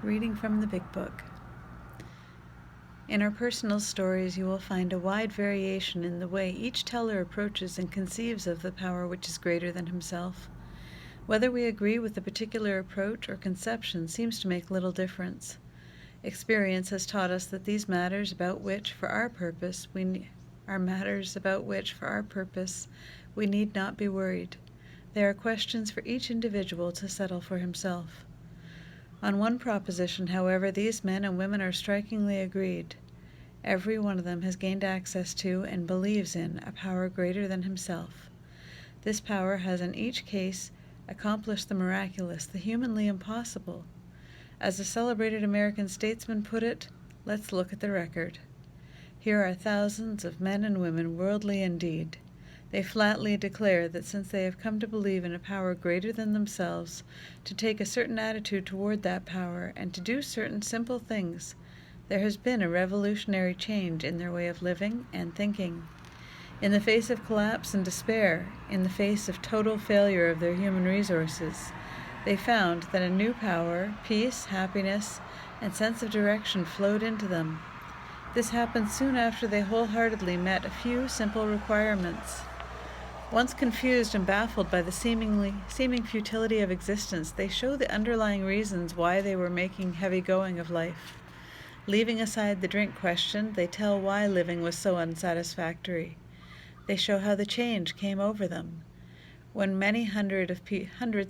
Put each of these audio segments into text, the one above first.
Reading from the Big Book. In our personal stories, you will find a wide variation in the way each teller approaches and conceives of the power which is greater than himself. Whether we agree with the particular approach or conception seems to make little difference. Experience has taught us that these matters about which, for our purpose, we need not be worried. They are questions for each individual to settle for himself. On one proposition, however, these men and women are strikingly agreed. Every one of them has gained access to and believes in a power greater than himself. This power has in each case accomplished the miraculous, the humanly impossible. As a celebrated American statesman put it, let's look at the record. Here are thousands of men and women worldly indeed. They flatly declare that since they have come to believe in a power greater than themselves, to take a certain attitude toward that power, and to do certain simple things, there has been a revolutionary change in their way of living and thinking. In the face of collapse and despair, in the face of total failure of their human resources, they found that a new power, peace, happiness, and sense of direction flowed into them. This happened soon after they wholeheartedly met a few simple requirements. Once confused and baffled by the seeming futility of existence, they show the underlying reasons why they were making heavy going of life. Leaving aside the drink question, they tell why living was so unsatisfactory. They show how the change came over them. When many hundreds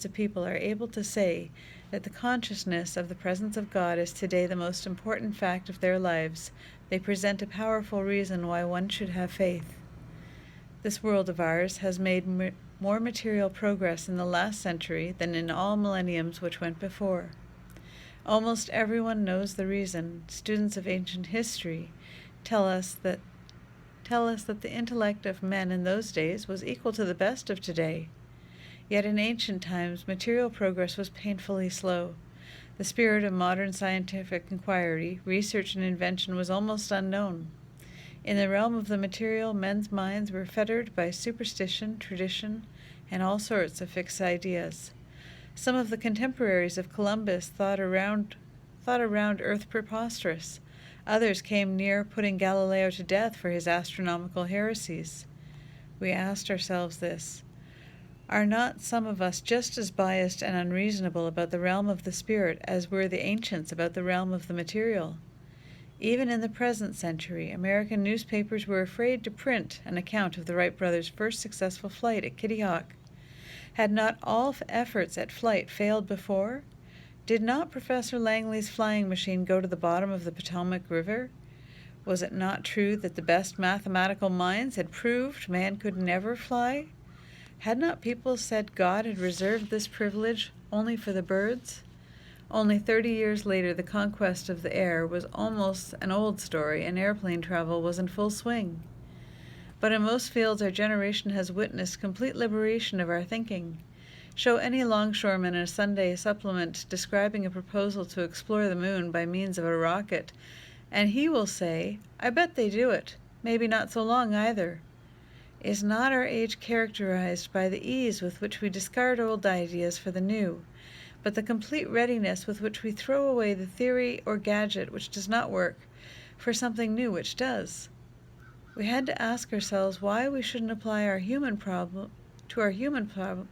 of people are able to say that the consciousness of the presence of God is today the most important fact of their lives, they present a powerful reason why one should have faith. This world of ours has made more material progress in the last century than in all millenniums which went before. Almost everyone knows the reason. Students of ancient history tell us that the intellect of men in those days was equal to the best of today. Yet in ancient times, material progress was painfully slow. The spirit of modern scientific inquiry, research, and invention was almost unknown. In the realm of the material, men's minds were fettered by superstition, tradition, and all sorts of fixed ideas. Some of the contemporaries of Columbus thought around Earth preposterous. Others came near putting Galileo to death for his astronomical heresies. We asked ourselves this: are not some of us just as biased and unreasonable about the realm of the spirit as were the ancients about the realm of the material? Even in the present century, American newspapers were afraid to print an account of the Wright brothers' first successful flight at Kitty Hawk. Had not all efforts at flight failed before? Did not Professor Langley's flying machine go to the bottom of the Potomac River? Was it not true that the best mathematical minds had proved man could never fly? Had not people said God had reserved this privilege only for the birds? Only 30 years later, the conquest of the air was almost an old story, and airplane travel was in full swing. But in most fields, our generation has witnessed complete liberation of our thinking. Show any longshoreman in a Sunday supplement describing a proposal to explore the moon by means of a rocket, and he will say, "I bet they do it. Maybe not so long either." Is not our age characterized by the ease with which we discard old ideas for the new, but the complete readiness with which we throw away the theory or gadget which does not work for something new which does? We had to ask ourselves why we shouldn't apply our human problem to our human problem.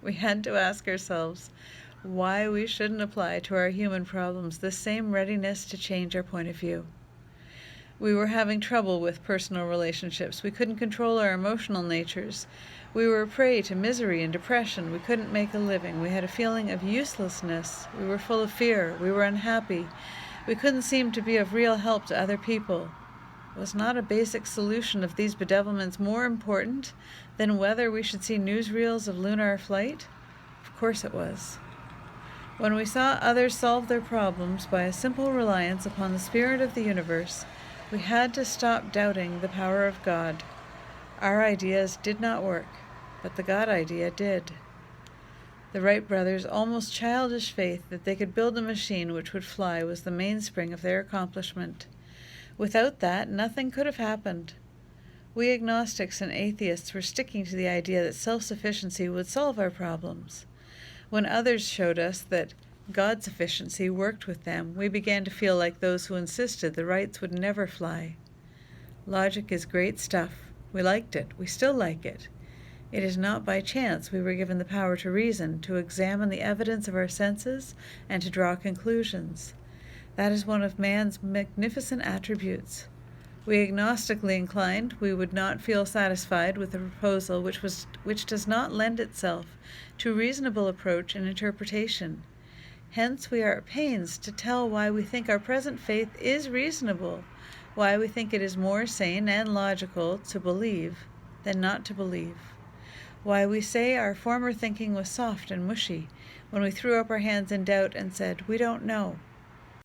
We had to ask ourselves why we shouldn't apply to our human problems this same readiness to change our point of view. We were having trouble with personal relationships. We couldn't control our emotional natures. We were a prey to misery and depression. We couldn't make a living. We had a feeling of uselessness. We were full of fear. We were unhappy. We couldn't seem to be of real help to other people. Was not a basic solution of these bedevilments more important than whether we should see newsreels of lunar flight? Of course it was. When we saw others solve their problems by a simple reliance upon the spirit of the universe, we had to stop doubting the power of God. Our ideas did not work, but the God idea did. The Wright brothers' almost childish faith that they could build a machine which would fly was the mainspring of their accomplishment. Without that, nothing could have happened. We agnostics and atheists were sticking to the idea that self-sufficiency would solve our problems. When others showed us that God's efficiency worked with them, we began to feel like those who insisted the rights would never fly. Logic is great stuff. We liked it. We still like it. It is not by chance we were given the power to reason, to examine the evidence of our senses, and to draw conclusions. That is one of man's magnificent attributes. We agnostically inclined, we would not feel satisfied with a proposal which does not lend itself to reasonable approach and interpretation. Hence we are at pains to tell why we think our present faith is reasonable, why we think it is more sane and logical to believe than not to believe, why we say our former thinking was soft and mushy when we threw up our hands in doubt and said, "We don't know."